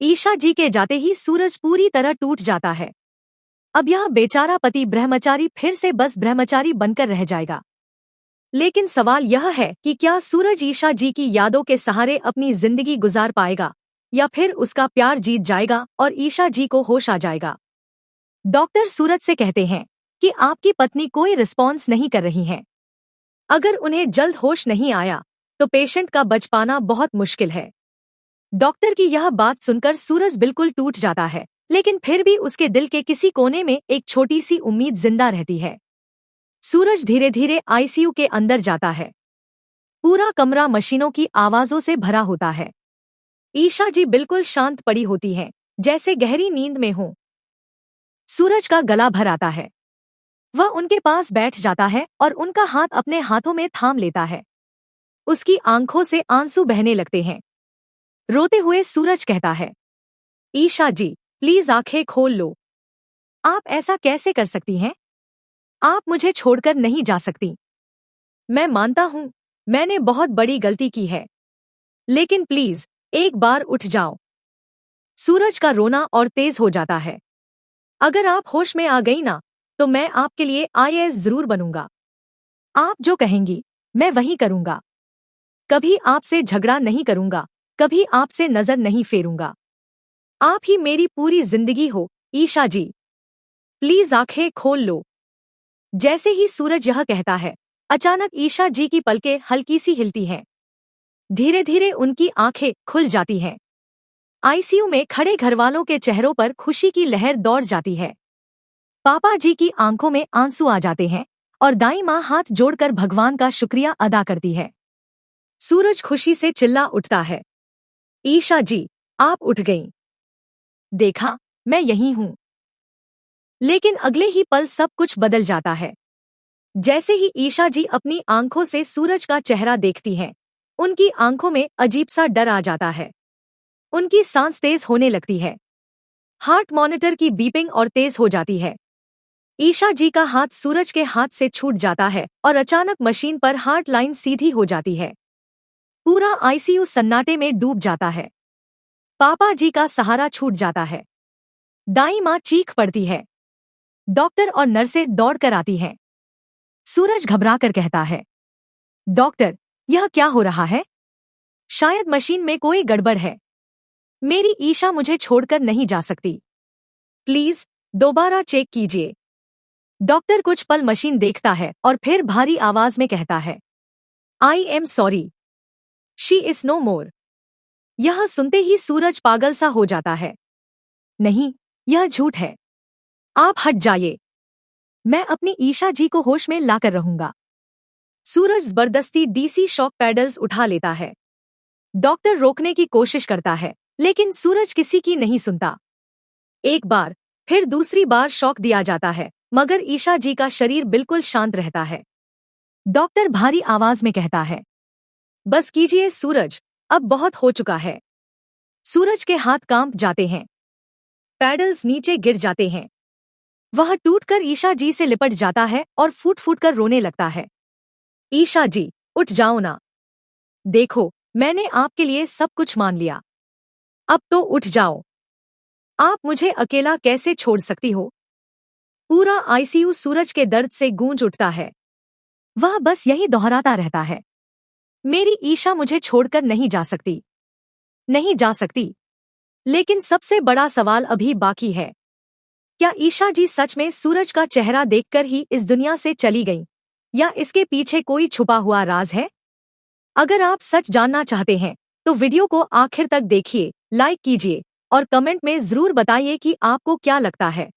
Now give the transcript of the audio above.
ईशा जी के जाते ही सूरज पूरी तरह टूट जाता है। अब यह बेचारा पति ब्रह्मचारी फिर से बस ब्रह्मचारी बनकर रह जाएगा। लेकिन सवाल यह है कि क्या सूरज ईशा जी की यादों के सहारे अपनी जिंदगी गुजार पाएगा या फिर उसका प्यार जीत जाएगा और ईशा जी को होश आ जाएगा। डॉक्टर सूरज से कहते हैं कि आपकी पत्नी कोई रिस्पॉन्स नहीं कर रही है। अगर उन्हें जल्द होश नहीं आया तो पेशेंट का बच पाना बहुत मुश्किल है। डॉक्टर की यह बात सुनकर सूरज बिल्कुल टूट जाता है, लेकिन फिर भी उसके दिल के किसी कोने में एक छोटी सी उम्मीद जिंदा रहती है। सूरज धीरे धीरे आईसीयू के अंदर जाता है। पूरा कमरा मशीनों की आवाजों से भरा होता है। ईशा जी बिल्कुल शांत पड़ी होती हैं, जैसे गहरी नींद में हो। सूरज का गला भर आता है। वह उनके पास बैठ जाता है और उनका हाथ अपने हाथों में थाम लेता है। उसकी आंखों से आंसू बहने लगते हैं। रोते हुए सूरज कहता है, ईशा जी प्लीज आंखें खोल लो। आप ऐसा कैसे कर सकती हैं? आप मुझे छोड़कर नहीं जा सकती। मैं मानता हूं मैंने बहुत बड़ी गलती की है, लेकिन प्लीज एक बार उठ जाओ। सूरज का रोना और तेज हो जाता है। अगर आप होश में आ गई ना तो मैं आपके लिए आईएएस जरूर बनूंगा। आप जो कहेंगी मैं वही करूंगा। कभी आपसे झगड़ा नहीं करूंगा, कभी आपसे नजर नहीं फेरूंगा। आप ही मेरी पूरी जिंदगी हो ईशा जी, प्लीज आंखें खोल लो। जैसे ही सूरज यह कहता है, अचानक ईशा जी की पलकें हल्की सी हिलती हैं। धीरे धीरे उनकी आंखें खुल जाती हैं। आईसीयू में खड़े घरवालों के चेहरों पर खुशी की लहर दौड़ जाती है। पापा जी की आंखों में आंसू आ जाते हैं और दाई माँ हाथ जोड़कर भगवान का शुक्रिया अदा करती है। सूरज खुशी से चिल्ला उठता है, ईशा जी आप उठ गईं। देखा, मैं यहीं हूं। लेकिन अगले ही पल सब कुछ बदल जाता है। जैसे ही ईशा जी अपनी आंखों से सूरज का चेहरा देखती हैं, उनकी आंखों में अजीब सा डर आ जाता है। उनकी सांस तेज होने लगती है। हार्ट मॉनिटर की बीपिंग और तेज हो जाती है। ईशा जी का हाथ सूरज के हाथ से छूट जाता है और अचानक मशीन पर हार्ट लाइन सीधी हो जाती है। पूरा आईसीयू सन्नाटे में डूब जाता है। पापा जी का सहारा छूट जाता है। दाई माँ चीख पड़ती है। डॉक्टर और नर्सें दौड़कर आती हैं। सूरज घबराकर कहता है, डॉक्टर यह क्या हो रहा है? शायद मशीन में कोई गड़बड़ है। मेरी ईशा मुझे छोड़कर नहीं जा सकती। प्लीज दोबारा चेक कीजिए। डॉक्टर कुछ पल मशीन देखता है और फिर भारी आवाज में कहता है, I am sorry, she is no more. यह सुनते ही सूरज पागल सा हो जाता है। नहीं, यह झूठ है। आप हट जाइए। मैं अपनी ईशा जी को होश में लाकर रहूंगा। सूरज जबरदस्ती डीसी शॉक पैडल्स उठा लेता है। डॉक्टर रोकने की कोशिश करता है, लेकिन सूरज किसी की नहीं सुनता। एक बार फिर दूसरी बार शॉक दिया जाता है, मगर ईशा जी का शरीर बिल्कुल शांत रहता है। डॉक्टर भारी आवाज में कहता है, बस कीजिए सूरज, अब बहुत हो चुका है। सूरज के हाथ कांप जाते हैं। पैडल्स नीचे गिर जाते हैं। वह टूटकर ईशा जी से लिपट जाता है और फूट फूट कर रोने लगता है। ईशा जी उठ जाओ ना। देखो, मैंने आपके लिए सब कुछ मान लिया। अब तो उठ जाओ। आप मुझे अकेला कैसे छोड़ सकती हो? पूरा आईसीयू सूरज के दर्द से गूंज उठता है। वह बस यही दोहराता रहता है, मेरी ईशा मुझे छोड़कर नहीं जा सकती, नहीं जा सकती। लेकिन सबसे बड़ा सवाल अभी बाकी है। क्या ईशा जी सच में सूरज का चेहरा देखकर ही इस दुनिया से चली गईं, या इसके पीछे कोई छुपा हुआ राज है? अगर आप सच जानना चाहते हैं तो वीडियो को आखिर तक देखिए, लाइक कीजिए और कमेंट में जरूर बताइए कि आपको क्या लगता है।